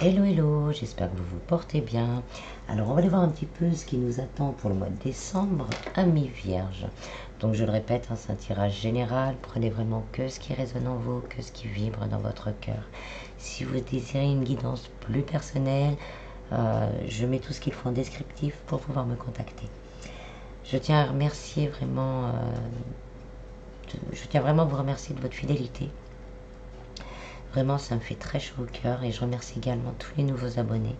Hello hello, j'espère que vous vous portez bien. Alors on va aller voir un petit peu ce qui nous attend pour le mois de décembre, amis vierges. Donc je le répète, c'est un tirage général, prenez vraiment que ce qui résonne en vous, que ce qui vibre dans votre cœur. Si vous désirez une guidance plus personnelle, je mets tout ce qu'il faut en descriptif pour pouvoir me contacter. Je tiens à remercier vraiment, je tiens vraiment à vous remercier de votre fidélité. Vraiment, ça me fait très chaud au cœur et je remercie également tous les nouveaux abonnés.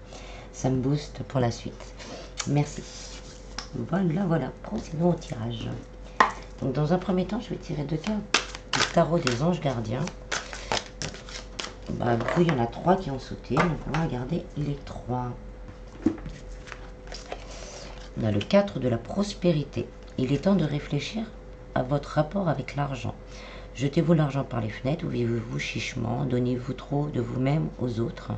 Ça me booste pour la suite. Merci. Voilà, procédons au tirage. Donc dans un premier temps, je vais tirer deux cartes du tarot des anges gardiens. Il y en a trois qui ont sauté, donc on va regarder les trois. On a le 4 de la prospérité. Il est temps de réfléchir à votre rapport avec l'argent. Jetez-vous l'argent par les fenêtres ou vivez-vous chichement? Donnez-vous trop de vous-même aux autres?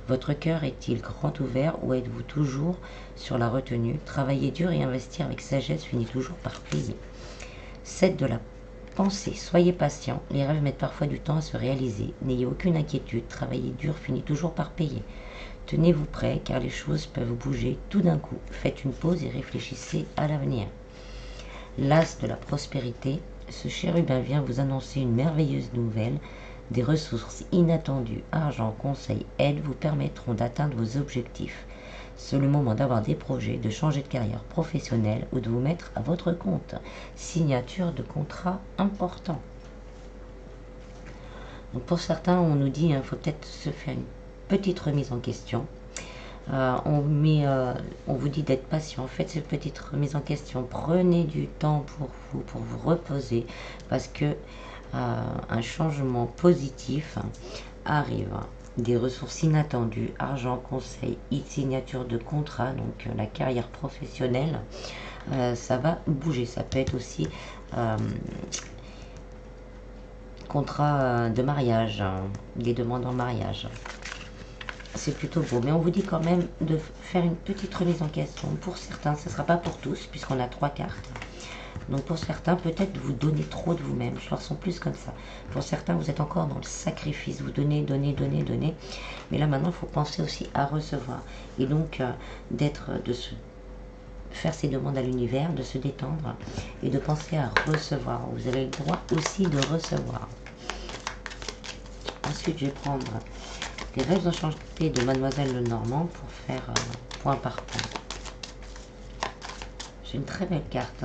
Votre cœur est-il grand ouvert ou êtes-vous toujours sur la retenue? Travailler dur et investir avec sagesse finit toujours par payer. 7 de la pensée. Soyez patient. Les rêves mettent parfois du temps à se réaliser. N'ayez aucune inquiétude. Travailler dur finit toujours par payer. Tenez-vous prêt car les choses peuvent bouger tout d'un coup. Faites une pause et réfléchissez à l'avenir. L'as de la prospérité. Ce chérubin vient vous annoncer une merveilleuse nouvelle. Des ressources inattendues, argent, conseils, aide vous permettront d'atteindre vos objectifs. C'est le moment d'avoir des projets, de changer de carrière professionnelle ou de vous mettre à votre compte. Signature de contrat important. Donc pour certains, on nous dit qu'il faut peut-être se faire une petite remise en question. On vous dit d'être patient. Faites cette petite remise en question. Prenez du temps pour vous reposer parce que un changement positif arrive. Des ressources inattendues, argent, conseil, signature de contrat, donc la carrière professionnelle, ça va bouger. Ça peut être aussi contrat de mariage, des demandes en mariage. C'est plutôt beau, mais on vous dit quand même de faire une petite remise en question. Pour certains, ce ne sera pas pour tous, puisqu'on a trois cartes. Donc pour certains, peut-être vous donnez trop de vous-même. Je leur sens plus comme ça. Pour certains, vous êtes encore dans le sacrifice. Vous donnez, donnez, donnez, donnez. Mais là, maintenant, il faut penser aussi à recevoir. Et donc, de se faire ses demandes à l'univers, de se détendre et de penser à recevoir. Vous avez le droit aussi de recevoir. Ensuite, je vais prendre les rêves enchantés de Mademoiselle Lenormand pour faire point par point. J'ai une très belle carte.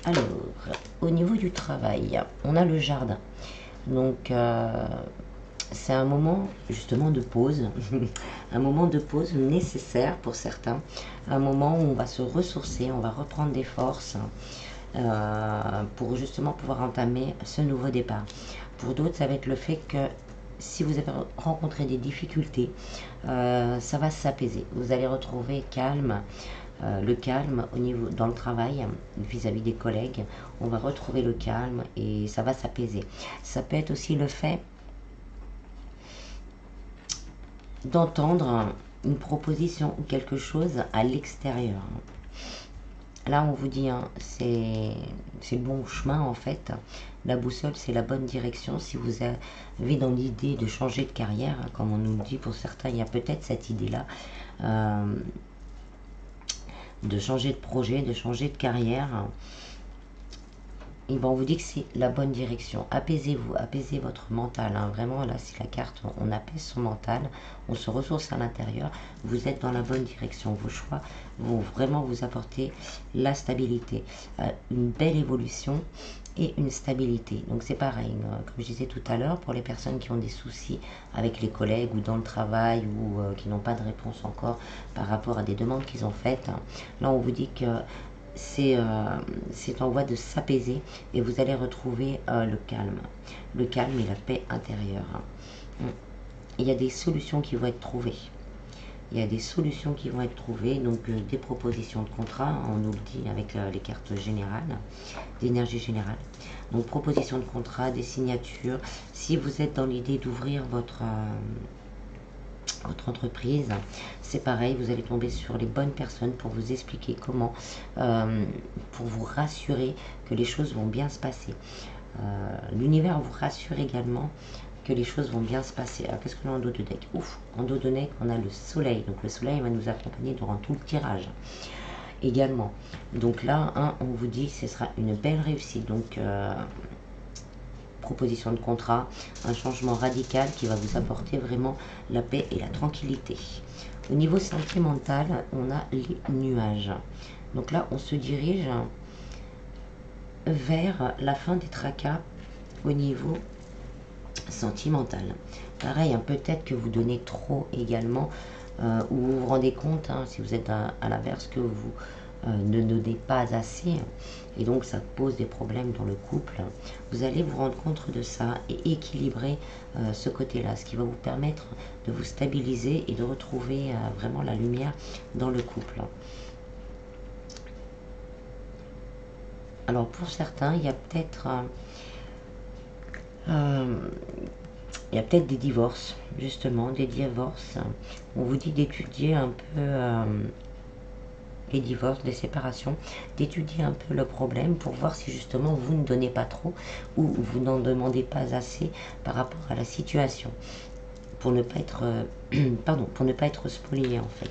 Alors, au niveau du travail, on a le jardin. Donc, c'est un moment justement de pause, un moment de pause nécessaire pour certains, un moment où on va se ressourcer, on va reprendre des forces pour justement pouvoir entamer ce nouveau départ. Pour d'autres, ça va être le fait que si vous avez rencontré des difficultés, ça va s'apaiser. Vous allez retrouver le calme au niveau dans le travail vis-à-vis des collègues. On va retrouver le calme et ça va s'apaiser. Ça peut être aussi le fait d'entendre une proposition ou quelque chose à l'extérieur. Là, on vous dit, c'est le bon chemin en fait. La boussole, c'est la bonne direction. Si vous avez dans l'idée de changer de carrière, comme on nous le dit pour certains, il y a peut-être cette idée-là. De changer de projet, de changer de carrière. Et on vous dit que c'est la bonne direction. Apaisez-vous, apaisez votre mental. Vraiment, là, c'est la carte, on apaise son mental, on se ressource à l'intérieur. Vous êtes dans la bonne direction. Vos choix vont vraiment vous apporter la stabilité, une belle évolution et une stabilité. Donc c'est pareil, comme je disais tout à l'heure, pour les personnes qui ont des soucis avec les collègues ou dans le travail ou qui n'ont pas de réponse encore par rapport à des demandes qu'ils ont faites. Là, on vous dit que c'est en voie de s'apaiser et vous allez retrouver le calme et la paix intérieure. Il y a des solutions qui vont être trouvées. il y a des solutions qui vont être trouvées, donc des propositions de contrat, on nous le dit avec les cartes générales, d'énergie générale. Donc propositions de contrat, des signatures. Si vous êtes dans l'idée d'ouvrir votre entreprise, c'est pareil, vous allez tomber sur les bonnes personnes pour vous expliquer comment, pour vous rassurer que les choses vont bien se passer. L'univers vous rassure également que les choses vont bien se passer. Alors qu'est-ce qu'on a en dos de deck? Ouf, en dos de deck, on a le soleil. Donc le soleil va nous accompagner durant tout le tirage également. Donc là, hein, on vous dit que ce sera une belle réussite. Donc proposition de contrat, un changement radical qui va vous apporter vraiment la paix et la tranquillité. Au niveau sentimental, on a les nuages. Donc là, on se dirige vers la fin des tracas au niveau sentimental. Pareil, hein, peut-être que vous donnez trop également, ou vous vous rendez compte, hein, si vous êtes à l'inverse, que vous ne donnez pas assez, et donc ça pose des problèmes dans le couple. Vous allez vous rendre compte de ça et équilibrer ce côté-là, ce qui va vous permettre de vous stabiliser et de retrouver vraiment la lumière dans le couple. Alors pour certains, il y a peut-être des divorces, justement, des divorces. On vous dit d'étudier un peu les divorces, les séparations, d'étudier un peu le problème pour voir si justement vous ne donnez pas trop ou vous n'en demandez pas assez par rapport à la situation, pour ne pas être, pour ne pas être spolié en fait.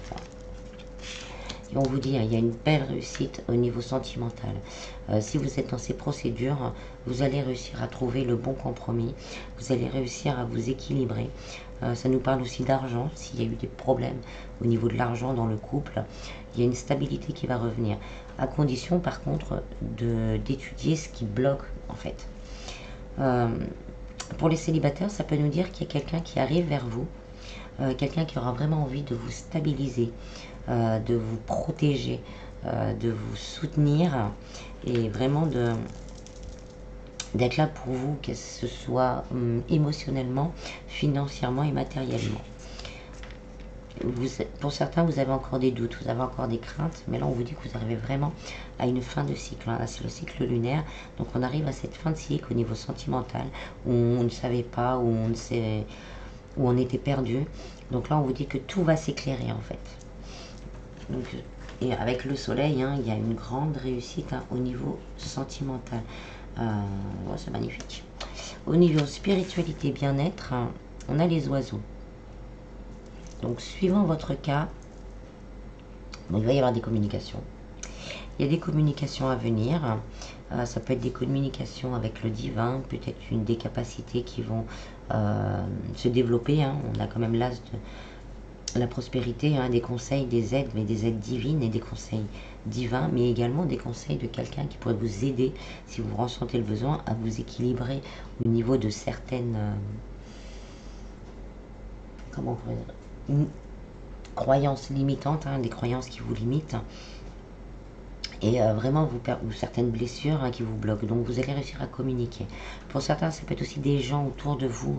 Et on vous dit, il y a une belle réussite au niveau sentimental. Si vous êtes dans ces procédures, vous allez réussir à trouver le bon compromis. Vous allez réussir à vous équilibrer. Ça nous parle aussi d'argent. S'il y a eu des problèmes au niveau de l'argent dans le couple, il y a une stabilité qui va revenir. À condition, par contre, d'étudier ce qui bloque, en fait. Pour les célibataires, ça peut nous dire qu'il y a quelqu'un qui arrive vers vous. Quelqu'un qui aura vraiment envie de vous stabiliser, de vous protéger, de vous soutenir et vraiment d'être là pour vous, que ce soit émotionnellement, financièrement et matériellement. Pour certains, vous avez encore des doutes, vous avez encore des craintes, mais là on vous dit que vous arrivez vraiment à une fin de cycle. Hein. C'est le cycle lunaire, donc on arrive à cette fin de cycle au niveau sentimental, où on ne savait pas, où on ne sait, où on était perdu. Donc là on vous dit que tout va s'éclairer en fait. Donc, et avec le soleil, hein, il y a une grande réussite au niveau sentimental. C'est magnifique. Au niveau spiritualité, bien-être, on a les oiseaux. Donc suivant votre cas, il va y avoir des communications. Il y a des communications à venir. Ça peut être des communications avec le divin, peut-être une des capacités qui vont se développer. Hein. On a quand même l'as de la prospérité, hein, des conseils, des aides, mais des aides divines et des conseils divins, mais également des conseils de quelqu'un qui pourrait vous aider, si vous ressentez le besoin, à vous équilibrer au niveau de certaines croyances limitantes, hein, des croyances qui vous limitent, et vraiment ou certaines blessures, hein, qui vous bloquent. Donc vous allez réussir à communiquer. Pour certains, ça peut être aussi des gens autour de vous,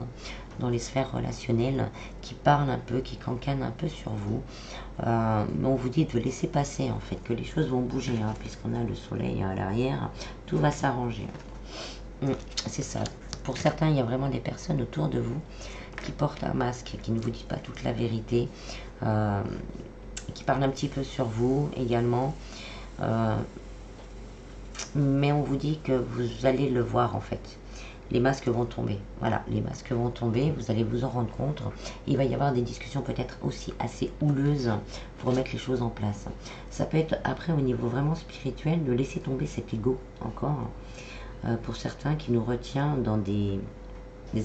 dans les sphères relationnelles, qui parlent un peu, qui cancanent un peu sur vous. Mais on vous dit de laisser passer, en fait, que les choses vont bouger, hein, puisqu'on a le soleil à l'arrière, tout va s'arranger. C'est ça. Pour certains, il y a vraiment des personnes autour de vous qui portent un masque, qui ne vous disent pas toute la vérité, qui parlent un petit peu sur vous également. Mais on vous dit que vous allez le voir en fait. Les masques vont tomber. Voilà, les masques vont tomber, vous allez vous en rendre compte. Il va y avoir des discussions peut-être aussi assez houleuses pour remettre les choses en place. Ça peut être après au niveau vraiment spirituel de laisser tomber cet ego encore. Pour certains qui nous retient dans des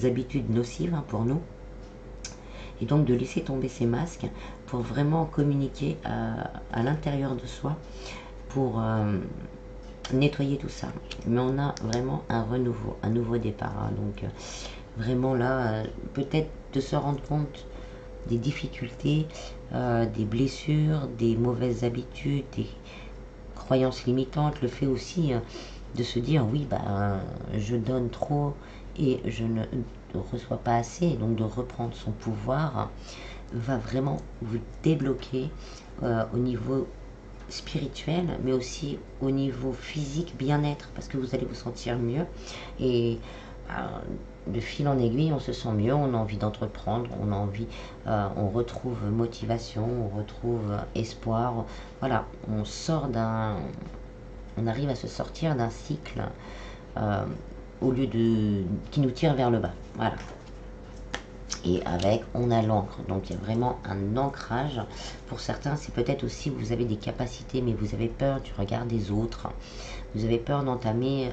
habitudes nocives, hein, pour nous. Et donc de laisser tomber ces masques pour vraiment communiquer à l'intérieur de soi, pour nettoyer tout ça. Mais on a vraiment un renouveau, un nouveau départ. Hein. Donc vraiment là, peut-être de se rendre compte des difficultés, des blessures, des mauvaises habitudes, des croyances limitantes, le fait aussi de se dire oui, je donne trop et je ne reçoit pas assez, donc de reprendre son pouvoir. va vraiment vous débloquer au niveau spirituel, mais aussi au niveau physique, bien-être, parce que vous allez vous sentir mieux. Et de fil en aiguille, on se sent mieux, on a envie d'entreprendre, on a envie, on retrouve motivation, on retrouve espoir. Voilà, on sort on arrive à se sortir d'un cycle au lieu de qui nous tire vers le bas. Voilà. Et avec, on a l'encre. Donc il y a vraiment un ancrage. Pour certains, c'est peut-être aussi vous avez des capacités, mais vous avez peur du regard des autres. Vous avez peur d'entamer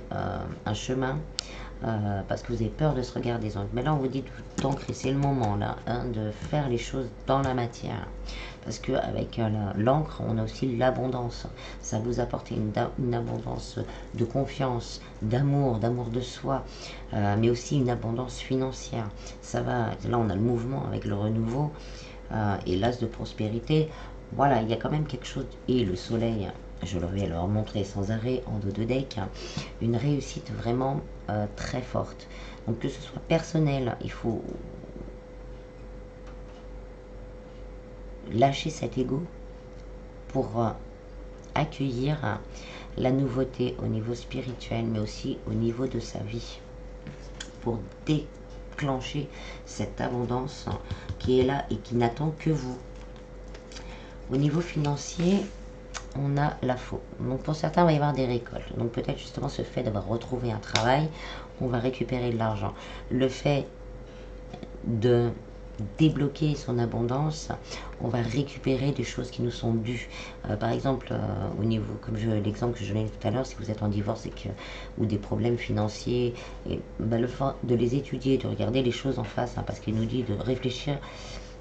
un chemin parce que vous avez peur de ce regard des autres. Mais là, on vous dit d'ancrer, c'est le moment là, hein, de faire les choses dans la matière. Parce qu'avec l'encre, on a aussi l'abondance. Ça vous apporte une abondance de confiance, d'amour de soi, mais aussi une abondance financière. Ça va, là on a le mouvement avec le renouveau et l'as de prospérité. Voilà, il y a quand même quelque chose. Et le soleil, je vais leur montrer sans arrêt en dos de deck, une réussite vraiment très forte. Donc que ce soit personnel, il faut lâcher cet ego pour accueillir la nouveauté au niveau spirituel, mais aussi au niveau de sa vie, pour déclencher cette abondance qui est là et qui n'attend que vous. Au niveau financier, on a la faux. Donc pour certains, il va y avoir des récoltes. Donc peut-être justement ce fait d'avoir retrouvé un travail, on va récupérer de l'argent. Le fait de débloquer son abondance, on va récupérer des choses qui nous sont dues. Par exemple, au niveau, comme l'exemple que je donnais tout à l'heure, si vous êtes en divorce ou des problèmes financiers, et, le fait de les étudier, de regarder les choses en face, parce qu'il nous dit de réfléchir,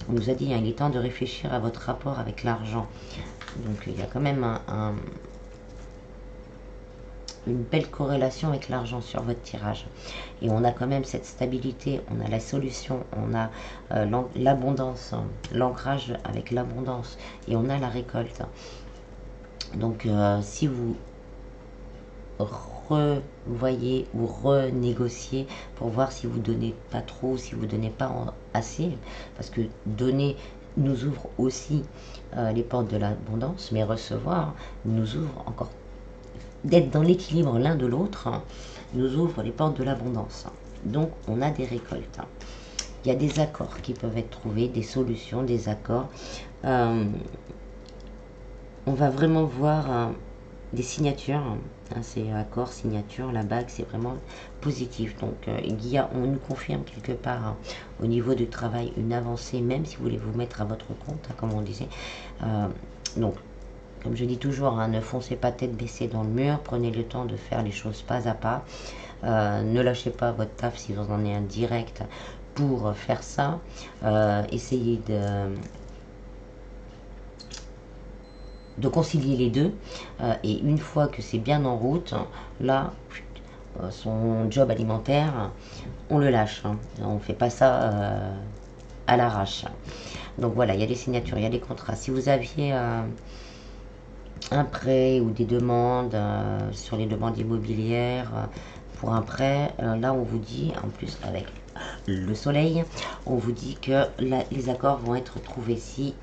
on nous a dit, il est temps de réfléchir à votre rapport avec l'argent. Donc il y a quand même une belle corrélation avec l'argent sur votre tirage. Et on a quand même cette stabilité, on a la solution, on a l'abondance, l'ancrage avec l'abondance, et on a la récolte. Donc si vous revoyez ou renégociez pour voir si vous donnez pas trop, si vous donnez pas assez, parce que donner nous ouvre aussi les portes de l'abondance, mais recevoir nous ouvre encore, d'être dans l'équilibre l'un de l'autre, nous ouvre les portes de l'abondance. Donc on a des récoltes. Il y a des accords qui peuvent être trouvés, des solutions, des accords. On va vraiment voir des signatures. C'est accord, signature, la bague, c'est vraiment positif. Donc on nous confirme quelque part au niveau du travail une avancée, même si vous voulez vous mettre à votre compte, comme on disait. Donc comme je dis toujours, ne foncez pas tête baissée dans le mur, prenez le temps de faire les choses pas à pas. Ne lâchez pas votre taf si vous en avez un direct pour faire ça. Essayez de concilier les deux. Et une fois que c'est bien en route, là, son job alimentaire, on le lâche. On ne fait pas ça à l'arrache. Donc voilà, il y a des signatures, il y a des contrats. Si vous aviez un prêt ou des demandes sur les demandes immobilières pour un prêt, là on vous dit, en plus avec le soleil, on vous dit que les accords vont être trouvés. Si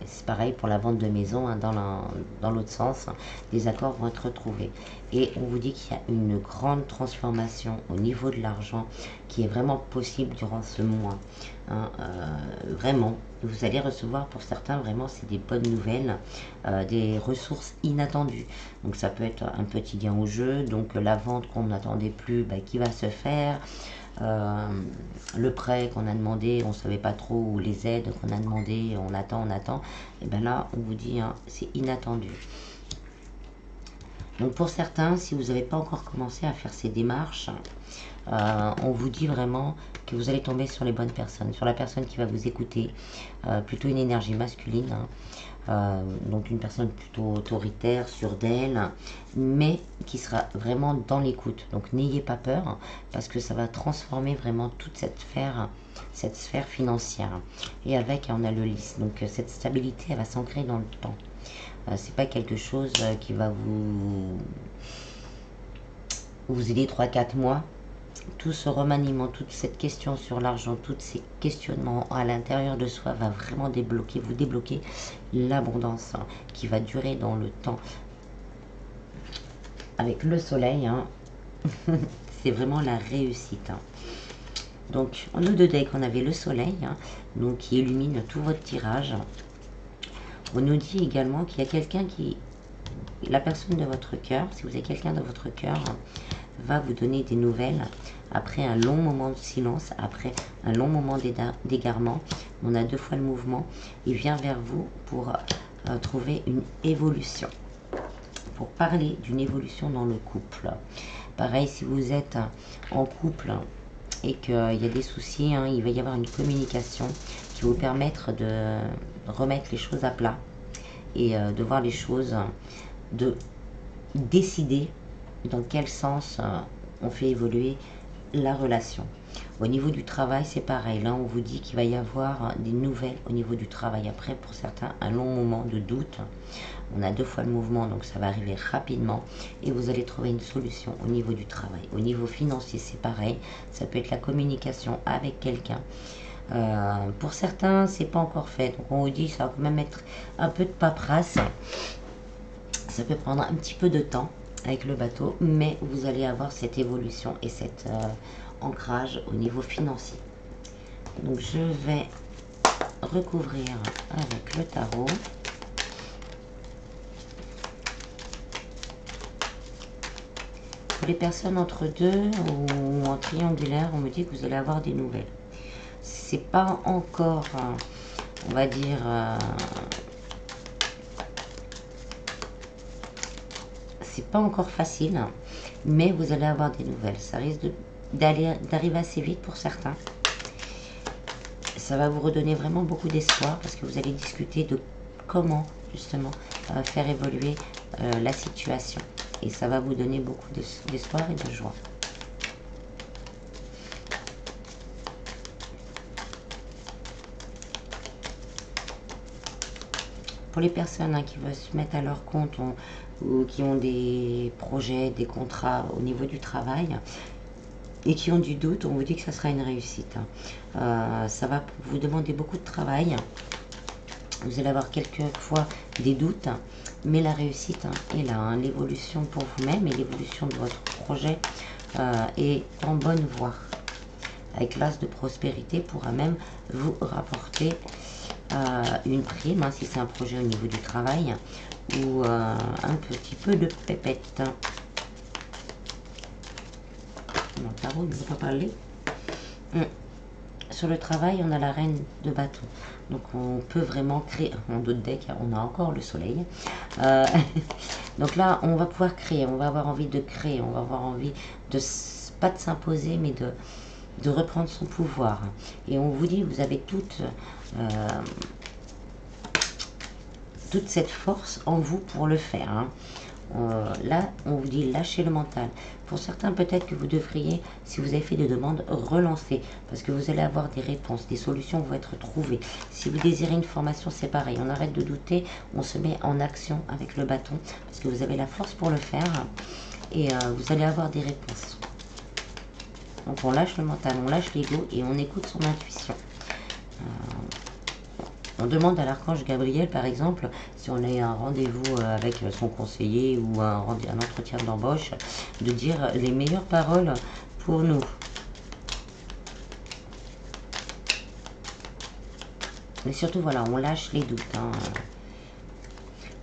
c'est pareil pour la vente de maison, dans l'autre sens, les accords vont être trouvés. Et on vous dit qu'il y a une grande transformation au niveau de l'argent qui est vraiment possible durant ce mois. Vraiment, vous allez recevoir, pour certains, vraiment, c'est des bonnes nouvelles, des ressources inattendues. Donc ça peut être un petit gain au jeu, donc la vente qu'on n'attendait plus, qui va se faire. Le prêt qu'on a demandé, on ne savait pas trop, ou les aides qu'on a demandé, on attend, et bien là on vous dit c'est inattendu. Donc pour certains, si vous n'avez pas encore commencé à faire ces démarches, on vous dit vraiment que vous allez tomber sur les bonnes personnes, sur la personne qui va vous écouter, plutôt une énergie masculine, donc une personne plutôt autoritaire, sûre d'elle, mais qui sera vraiment dans l'écoute. Donc n'ayez pas peur, parce que ça va transformer vraiment toute cette sphère financière. Et avec, on a le lys, donc cette stabilité, elle va s'ancrer dans le temps. C'est pas quelque chose qui va vous aider 3-4 mois. tout ce remaniement, toute cette question sur l'argent, tous ces questionnements à l'intérieur de soi va vraiment débloquer, vous débloquer l'abondance hein, qui va durer dans le temps. Avec le soleil, hein, c'est vraiment la réussite. Hein. Donc, en eau de deck, on avait le soleil, hein, donc qui illumine tout votre tirage. On nous dit également qu'il y a quelqu'un qui, la personne de votre cœur, si vous avez quelqu'un de votre cœur, va vous donner des nouvelles après un long moment de silence, après un long moment d'égarement. On a 2 fois le mouvement. Il vient vers vous pour trouver une évolution, pour parler d'une évolution dans le couple. Pareil, si vous êtes en couple et qu'il y a des soucis, hein, il va y avoir une communication qui va vous permettre de remettre les choses à plat et de voir les choses, de décider dans quel sens on fait évoluer la relation. Au niveau du travail, c'est pareil. Là, on vous dit qu'il va y avoir des nouvelles au niveau du travail. Après, pour certains, un long moment de doute. On a 2 fois le mouvement, donc ça va arriver rapidement. Et vous allez trouver une solution au niveau du travail. Au niveau financier, c'est pareil. Ça peut être la communication avec quelqu'un. Pour certains, c'est pas encore fait. Donc, on vous dit que ça va quand même être un peu de paperasse. Ça peut prendre un petit peu de temps avec le bateau, mais vous allez avoir cette évolution et cet ancrage au niveau financier. Donc je vais recouvrir avec le tarot. Pour les personnes entre 2 ou en triangulaire, on me dit que vous allez avoir des nouvelles. C'est pas encore, on va dire, c'est pas encore facile, mais vous allez avoir des nouvelles. Ça risque d'arriver assez vite pour certains. Ça va vous redonner vraiment beaucoup d'espoir parce que vous allez discuter de comment justement faire évoluer la situation. Et ça va vous donner beaucoup d'espoir et de joie. Pour les personnes qui veulent se mettre à leur compte ou qui ont des projets, des contrats au niveau du travail et qui ont du doute, on vous dit que ça sera une réussite. Ça va vous demander beaucoup de travail. Vous allez avoir quelquefois des doutes, mais la réussite est là. Hein. L'évolution pour vous-même et l'évolution de votre projet est en bonne voie. Avec l'as de prospérité pourra même vous rapporter une prime, hein, si c'est un projet au niveau du travail, ou un petit peu de pépette. Mon tarot ne veut pas parler. Sur le travail, on a la reine de bâton. Donc on peut vraiment créer, en d'autres decks, on a encore le soleil. Donc là, on va pouvoir créer, on va avoir envie de créer, on va avoir envie de, pas de s'imposer, mais de reprendre son pouvoir. Et on vous dit, vous avez toute cette force en vous pour le faire. Hein. Là, on vous dit lâchez le mental. Pour certains, peut-être que vous devriez, si vous avez fait des demandes, relancer. Parce que vous allez avoir des réponses, des solutions vont être trouvées. Si vous désirez une formation, c'est pareil. On arrête de douter, on se met en action avec le bâton. Parce que vous avez la force pour le faire. Et vous allez avoir des réponses. Donc on lâche le mental, on lâche l'ego et on écoute son intuition. On demande à l'archange Gabriel, par exemple, si on a un rendez-vous avec son conseiller ou un entretien d'embauche, de dire les meilleures paroles pour nous. Mais surtout, voilà, on lâche les doutes. Hein.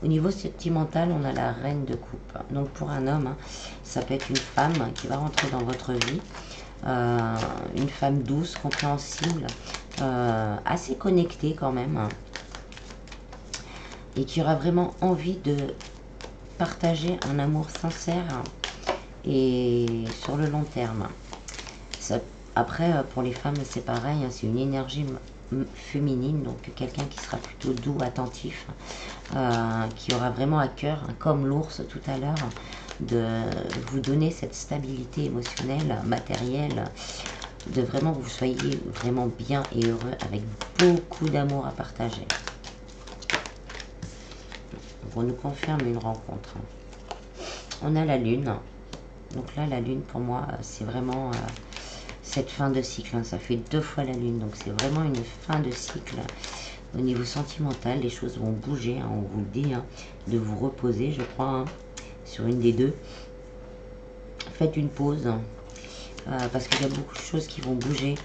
Au niveau sentimental, on a la reine de coupe. Donc pour un homme, hein, ça peut être une femme qui va rentrer dans votre vie. Une femme douce, compréhensible, assez connectée quand même, hein, et qui aura vraiment envie de partager un amour sincère et sur le long terme. Ça, après, pour les femmes, c'est pareil, hein, c'est une énergie féminine, donc quelqu'un qui sera plutôt doux, attentif, qui aura vraiment à cœur, hein, comme l'ours tout à l'heure, de vous donner cette stabilité émotionnelle, matérielle, de vraiment que vous soyez vraiment bien et heureux avec beaucoup d'amour à partager. Donc on nous confirme une rencontre. On a la lune. Donc là, la lune, pour moi, c'est vraiment cette fin de cycle. Hein. Ça fait 2 fois la lune, donc c'est vraiment une fin de cycle. Au niveau sentimental, les choses vont bouger, hein, on vous le dit, hein, de vous reposer, je crois, hein, sur une des deux. Faites une pause, hein, parce qu'il y a beaucoup de choses qui vont bouger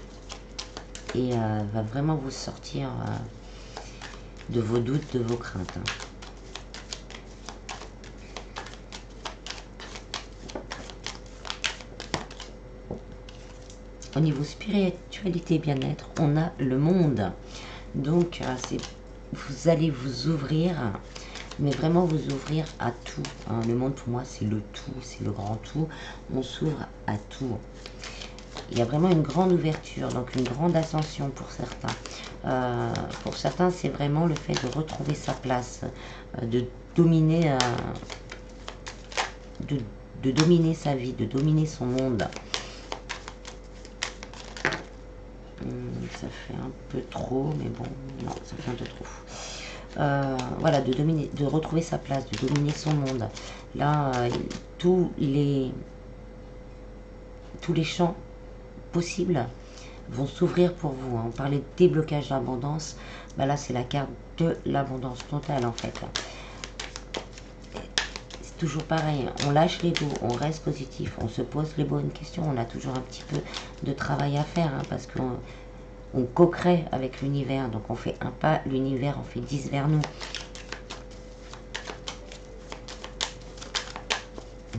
et va vraiment vous sortir de vos doutes, de vos craintes. Hein. Au niveau spiritualité, bien-être, on a le monde. Donc, vous allez vous ouvrir, mais vraiment vous ouvrir à tout. Hein. Le monde, pour moi, c'est le tout, c'est le grand tout. On s'ouvre à tout. Il y a vraiment une grande ouverture, donc une grande ascension pour certains. Pour certains, c'est vraiment le fait de retrouver sa place, de dominer, de dominer sa vie, de dominer son monde. Ça fait un peu trop, mais bon, non, ça fait un peu trop. Voilà, de dominer, de retrouver sa place, de dominer son monde. Là, tous les champs possibles vont s'ouvrir pour vous. Hein. On parlait de déblocage d'abondance, bah là c'est la carte de l'abondance totale en fait. C'est toujours pareil, on lâche l'ego, on reste positif, on se pose les bonnes questions, on a toujours un petit peu de travail à faire, hein, parce qu'on co-crée avec l'univers, donc on fait un pas, l'univers en fait 10 vers nous.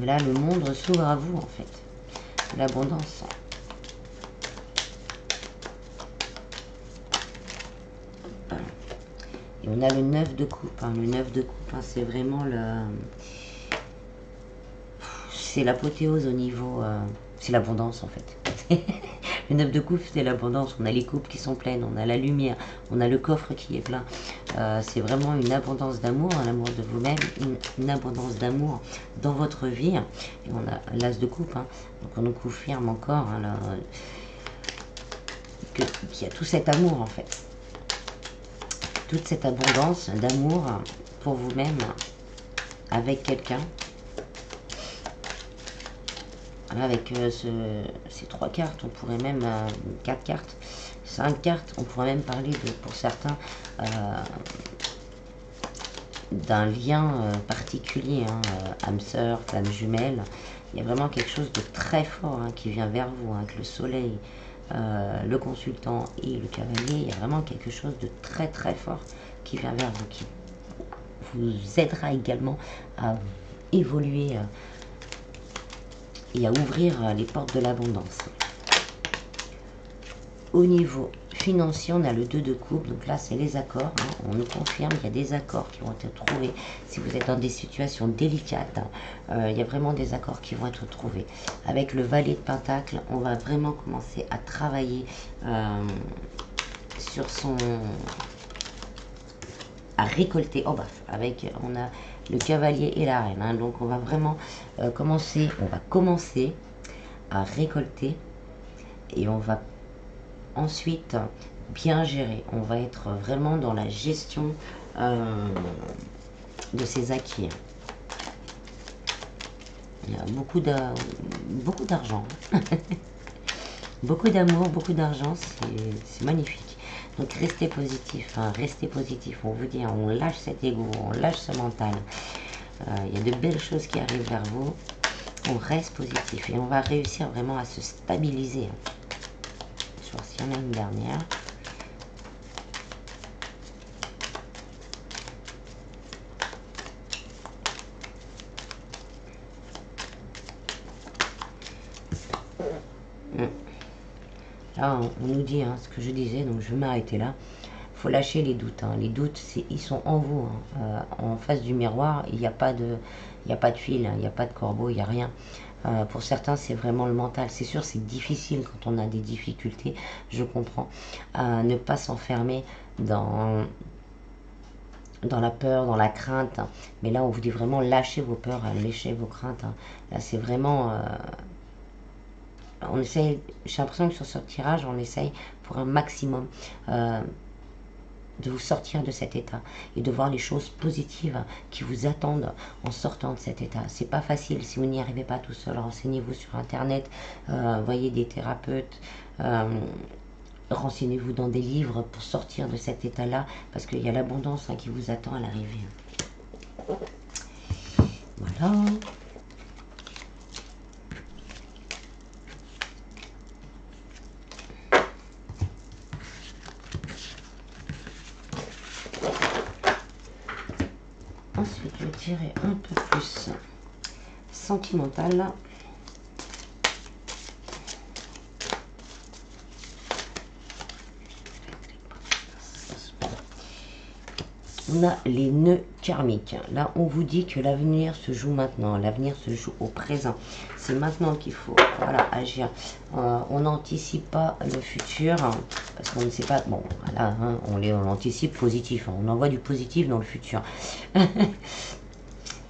Mais là, le monde s'ouvre à vous, en fait. L'abondance. Et on a le 9 de coupe. Hein. Le 9 de coupe, hein, c'est vraiment le... C'est l'apothéose au niveau... c'est l'abondance, en fait. Le 9 de coupe, c'est l'abondance. On a les coupes qui sont pleines, on a la lumière, on a le coffre qui est plein. C'est vraiment une abondance d'amour, un amour de vous-même, une abondance d'amour dans votre vie. Et on a l'as de coupe, hein. Donc on nous confirme encore hein, qu'il y a tout cet amour en fait. Toute cette abondance d'amour pour vous-même avec quelqu'un. Avec ces 3 cartes, on pourrait même, 4 cartes, 5 cartes, on pourrait même parler de, pour certains, d'un lien particulier, hein, âme sœur, flamme jumelle. Il y a vraiment quelque chose de très fort hein, qui vient vers vous, hein, avec le soleil, le consultant et le cavalier. Il y a vraiment quelque chose de très très fort qui vient vers vous, qui vous aidera également à évoluer et à ouvrir les portes de l'abondance. Au niveau financier, on a le 2 de coupe, donc là c'est les accords, hein. On nous confirme qu'il y a des accords qui vont être trouvés si vous êtes dans des situations délicates, hein. Il y a vraiment des accords qui vont être trouvés. Avec le valet de pentacle, on va vraiment commencer à travailler sur à récolter, oh bah, avec, on a le cavalier et la reine, hein. Donc on va vraiment commencer à récolter et on va ensuite bien gérer. On va être vraiment dans la gestion de ses acquis. Il y a beaucoup d'argent, beaucoup d'amour, beaucoup d'argent, c'est magnifique. Donc restez positif, hein, restez positif. On vous dit, on lâche cet ego, on lâche ce mental. Il y a de belles choses qui arrivent vers vous. On reste positif et on va réussir vraiment à se stabiliser. Je vais voir s'il y en a une dernière. Là, on nous dit hein, ce que je disais, donc je vais m'arrêter là. Il faut lâcher les doutes. Hein. Les doutes, ils sont en vous. Hein. En face du miroir, il n'y a pas de fil, hein, il n'y a pas de corbeau, il n'y a rien. Pour certains, c'est vraiment le mental. C'est sûr, c'est difficile quand on a des difficultés, je comprends. Ne pas s'enfermer dans la peur, dans la crainte. Hein. Mais là, on vous dit vraiment lâchez vos peurs, lâchez vos craintes. Hein. Là, c'est vraiment... on essaye, j'ai l'impression que sur ce tirage, on essaye pour un maximum de vous sortir de cet état et de voir les choses positives qui vous attendent en sortant de cet état. C'est pas facile si vous n'y arrivez pas tout seul. Renseignez-vous sur internet, voyez des thérapeutes, renseignez-vous dans des livres pour sortir de cet état-là, parce qu'il y a l'abondance qui vous attend à l'arrivée. Voilà. Ensuite, je dirais un peu plus sentimental. On a les nœuds karmiques. Là, on vous dit que l'avenir se joue maintenant. L'avenir se joue au présent. C'est maintenant qu'il faut agir. On n'anticipe pas le futur parce qu'on ne sait pas. Bon, voilà, hein, on anticipe positif. On envoie du positif dans le futur.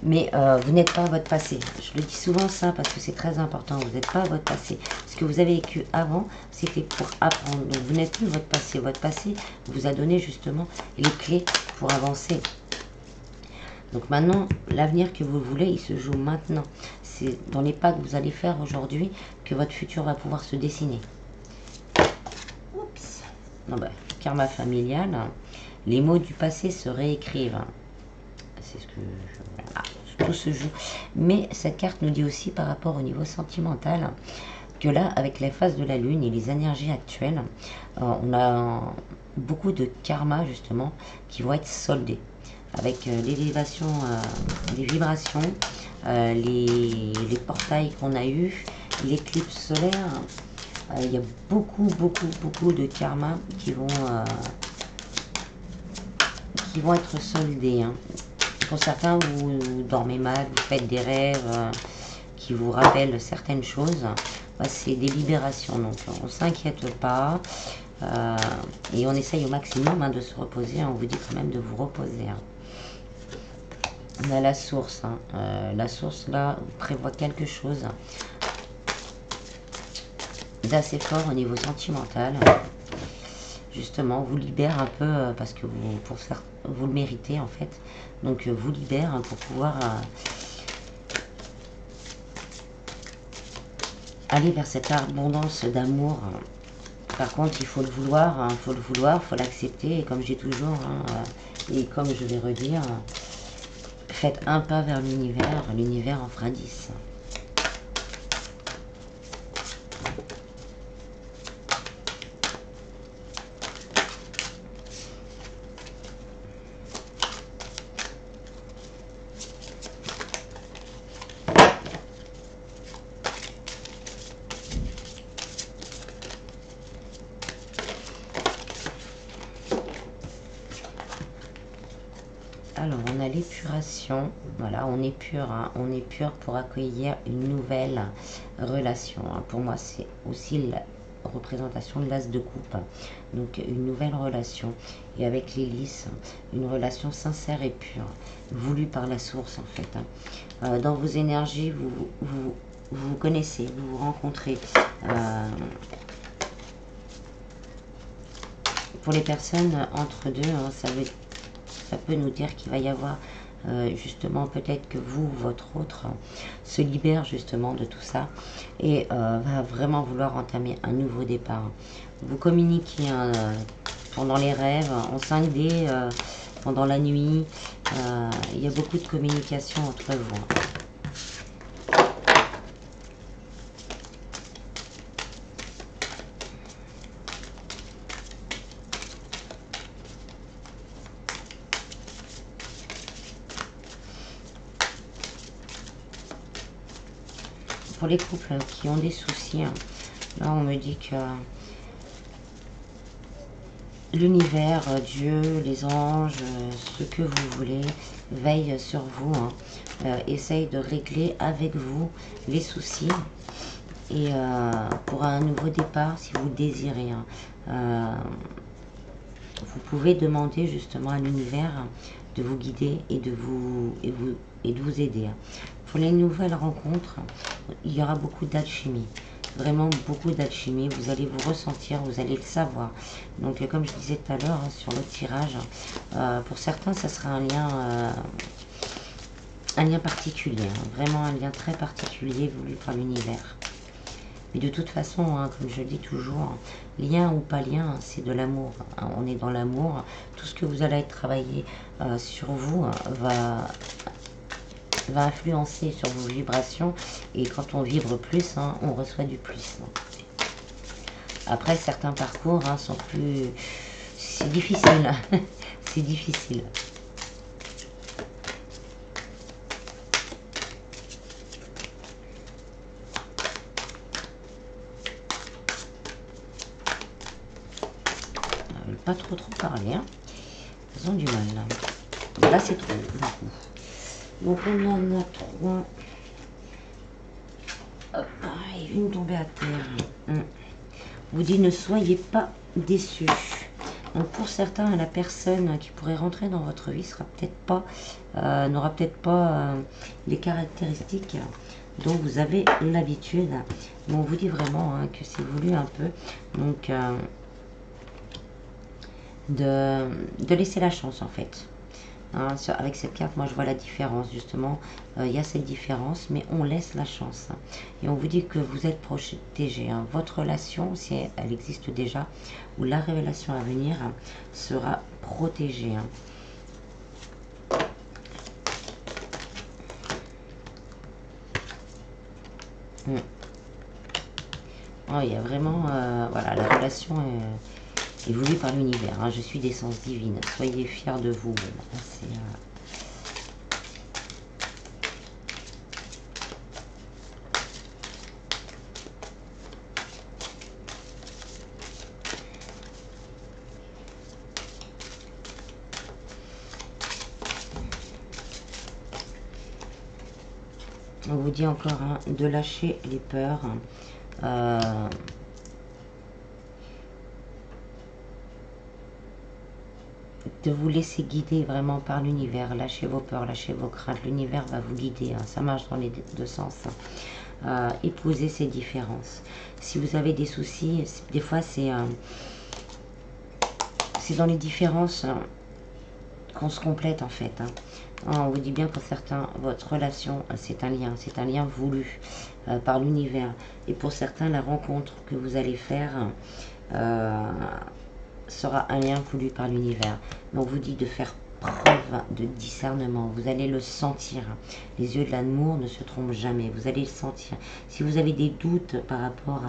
Mais vous n'êtes pas votre passé. Je le dis souvent ça parce que c'est très important. Vous n'êtes pas votre passé. Ce que vous avez vécu avant, c'était pour apprendre. Donc vous n'êtes plus votre passé. Votre passé vous a donné justement les clés pour avancer. Donc maintenant, l'avenir que vous voulez, il se joue maintenant. C'est dans les pas que vous allez faire aujourd'hui que votre futur va pouvoir se dessiner. Oups. Non, bah, karma familial. Les mots du passé se réécrivent. C'est ce que tout se joue. Mais cette carte nous dit aussi par rapport au niveau sentimental que là, avec les phases de la lune et les énergies actuelles, on a beaucoup de karma justement qui vont être soldés avec l'élévation des vibrations, les portails qu'on a eu, l'éclipse solaire. Il y a beaucoup de karma qui vont être soldés, hein. Pour certains, vous dormez mal, vous faites des rêves qui vous rappellent certaines choses. C'est des libérations, donc on ne s'inquiète pas. Et on essaye au maximum de se reposer. On vous dit quand même de vous reposer. On a la source. La source, là, prévoit quelque chose d'assez fort au niveau sentimental. Justement, vous libère un peu parce que vous le méritez en fait. Donc vous libère pour pouvoir aller vers cette abondance d'amour. Par contre, il faut le vouloir, il faut l'accepter. Et comme j'ai toujours, et comme je vais redire, faites un pas vers l'univers en fera 10. Alors, on a l'épuration. Voilà, on est pur. On est pur pour accueillir une nouvelle relation. Pour moi, c'est aussi la représentation de l'as de coupe. Donc, une nouvelle relation. Et avec l'hélice, une relation sincère et pure, voulue par la source, en fait. Dans vos énergies, vous connaissez, vous vous rencontrez. Pour les personnes entre deux, ça peut nous dire qu'il va y avoir justement peut-être que votre autre, se libère justement de tout ça et va vraiment vouloir entamer un nouveau départ. Vous communiquez pendant les rêves, en 5D, pendant la nuit. Il y a beaucoup de communication entre vous. Pour les couples qui ont des soucis, là on me dit que l'univers, Dieu, les anges, ce que vous voulez, veille sur vous, essaye de régler avec vous les soucis. Et pour un nouveau départ, si vous le désirez, vous pouvez demander justement à l'univers de vous guider et de vous aider. Pour les nouvelles rencontres, il y aura beaucoup d'alchimie. vraiment beaucoup d'alchimie. Vous allez vous ressentir, vous allez le savoir. Donc comme je disais tout à l'heure sur le tirage, pour certains ça sera un lien particulier, hein, vraiment un lien très particulier voulu par l'univers. Mais de toute façon, hein, comme je le dis toujours, lien ou pas lien, c'est de l'amour. Hein, on est dans l'amour. Tout ce que vous allez travailler sur vous va influencer sur vos vibrations. Et quand on vibre plus, hein, on reçoit du plus. Après, certains parcours sont plus... C'est difficile. C'est difficile. Pas trop parler, hein. Ils ont du mal là. Là c'est trop beaucoup. Donc on en a 3. Hop, et une tombée à terre. Vous dit ne soyez pas déçus. Donc pour certains, la personne qui pourrait rentrer dans votre vie sera peut-être pas, n'aura peut-être pas les caractéristiques dont vous avez l'habitude. Mais on vous dit vraiment que c'est voulu un peu. Donc de laisser la chance en fait. Hein, avec cette carte, moi je vois la différence justement. Il y a cette différence, mais on laisse la chance. Hein. Et on vous dit que vous êtes protégé. Hein. Votre relation, si elle existe déjà, ou la révélation à venir sera protégée. Hein. Oh, il y a vraiment, voilà, la relation est voulue par l'univers. Hein. Je suis d'essence divine. Soyez fiers de vous. On vous dit encore de lâcher les peurs. De vous laisser guider vraiment par l'univers. Lâchez vos peurs, lâchez vos craintes. L'univers va vous guider. Hein. Ça marche dans les deux sens. Épousez ces différences. Si vous avez des soucis, des fois c'est dans les différences qu'on se complète en fait. Hein. On vous dit bien pour certains, votre relation, c'est un lien voulu par l'univers. Et pour certains, la rencontre que vous allez faire sera un lien voulu par l'univers. Mais on vous dit de faire preuve de discernement. Vous allez le sentir. Les yeux de l'amour ne se trompent jamais. Vous allez le sentir. Si vous avez des doutes par rapport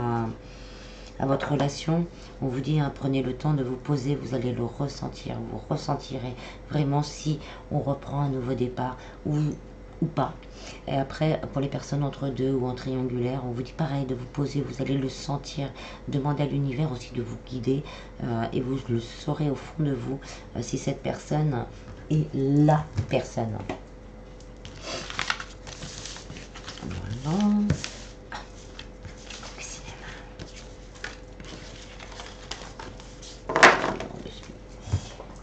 à votre relation, on vous dit prenez le temps de vous poser, vous allez le ressentir, vous ressentirez vraiment si on reprend un nouveau départ ou pas. Et après, pour les personnes entre deux ou en triangulaire, on vous dit pareil, de vous poser, vous allez le sentir, demandez à l'univers aussi de vous guider et vous le saurez au fond de vous si cette personne est la personne. Voilà.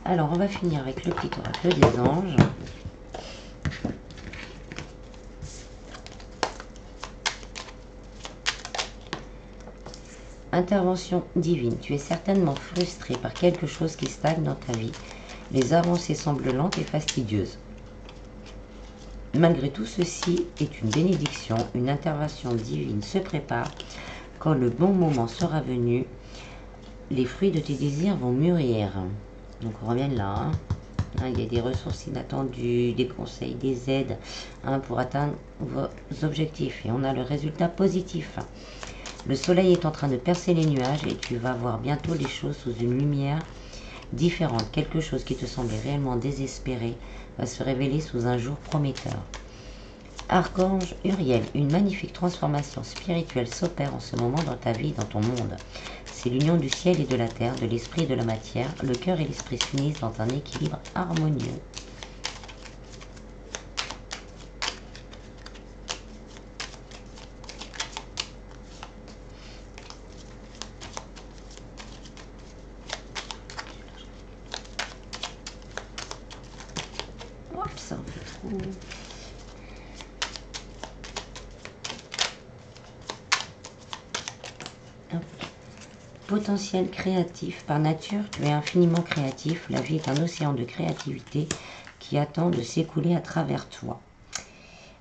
Alors, on va finir avec le petit oracle des anges. Intervention divine. Tu es certainement frustré par quelque chose qui stagne dans ta vie. Les avancées semblent lentes et fastidieuses. Malgré tout, ceci est une bénédiction. Une intervention divine se prépare. Quand le bon moment sera venu, les fruits de tes désirs vont mûrir. Donc on revient là. Il y a des ressources inattendues, des conseils, des aides pour atteindre vos objectifs. Et on a le résultat positif. Le soleil est en train de percer les nuages et tu vas voir bientôt les choses sous une lumière différente. Quelque chose qui te semblait réellement désespéré va se révéler sous un jour prometteur. Archange Uriel, une magnifique transformation spirituelle s'opère en ce moment dans ta vie, dans ton monde. C'est l'union du ciel et de la terre, de l'esprit et de la matière. Le cœur et l'esprit s'unissent dans un équilibre harmonieux. Ça en fait trop. potentiel créatif. Par nature, tu es infiniment créatif. La vie est un océan de créativité qui attend de s'écouler à travers toi.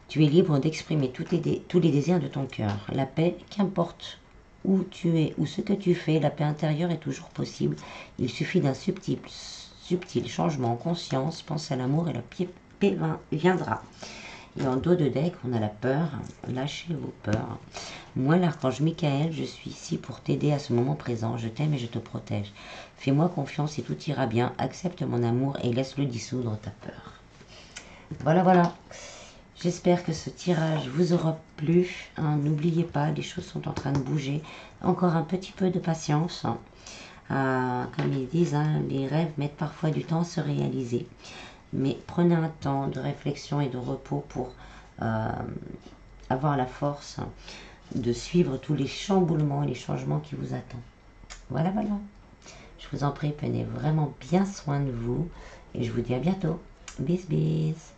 Tu es libre d'exprimer tous les désirs de ton cœur. La paix, qu'importe où tu es ou ce que tu fais, la paix intérieure est toujours possible. Il suffit d'un subtil changement en conscience. Pense à l'amour et la paix viendra. Et en dos de deck, on a la peur. Lâchez vos peurs. Moi, l'archange Michael, je suis ici pour t'aider à ce moment présent. Je t'aime et je te protège. Fais-moi confiance et tout ira bien. Accepte mon amour et laisse-le dissoudre ta peur. Voilà, voilà. J'espère que ce tirage vous aura plu. N'oubliez pas, les choses sont en train de bouger. Encore un petit peu de patience. Comme ils disent, les rêves mettent parfois du temps à se réaliser. Mais prenez un temps de réflexion et de repos pour avoir la force de suivre tous les chamboulements et les changements qui vous attendent. Voilà, voilà. Je vous en prie, prenez vraiment bien soin de vous. Et je vous dis à bientôt. Bis, bis.